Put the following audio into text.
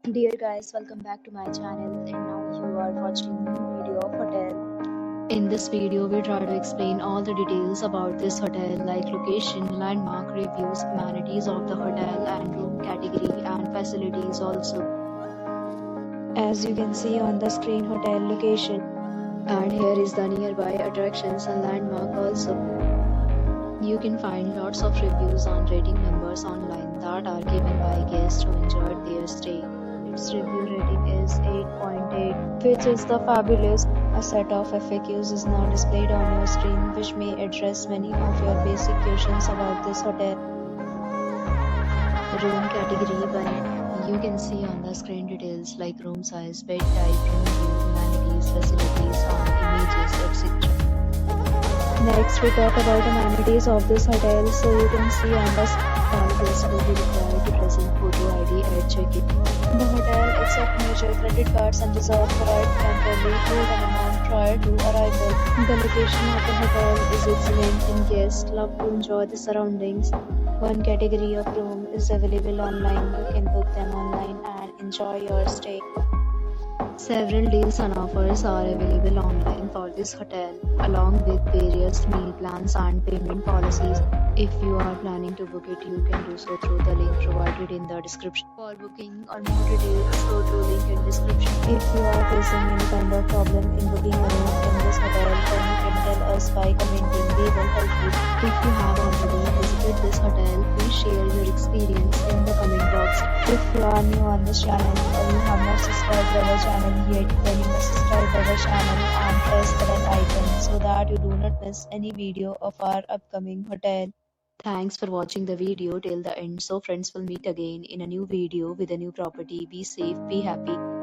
Dear guys, welcome back to my channel, and now you are watching new video of hotel. In this video, we try to explain all the details about this hotel like location, landmark, reviews, amenities of the hotel and room category and facilities also. As you can see on the screen, hotel location. And here is the nearby attractions and landmark also. You can find lots of reviews on rating numbers online that are given by guests who enjoyed their stay. Its review rating is 8.8, which is the fabulous. A set of FAQs is now displayed on your screen, which may address many of your basic questions about this hotel. Room category 1. You can see on the screen details like room size, bed type, room view, amenities, facilities, and images, etc. Next, we talk about amenities of this hotel. So you can see on the all guests will be required to present photo ID at check-in. The hotel accepts major credit cards and reserves the right to temporarily hold an amount prior to arrival. The location of the hotel is excellent and guests love to enjoy the surroundings. One category of room is available online. You can book them online and enjoy your stay. Several deals and offers are available online for this hotel, along with various meal plans and payment policies. If you are planning to book it, you can do so through the link provided in the description. For booking or more details, go to link in description. If you are facing any kind of problem in booking a room in this hotel, then you can tell us by commenting. We will help you. If you have already visited this hotel, please share your experience in the comment box. If you are new on this channel or you have not subscribed our channel yet, then you must subscribe our channel and press the bell icon so that you do not miss any video of our upcoming hotel. Thanks for watching the video till the end. So friends, will meet again in a new video with a new property. Be safe, be happy.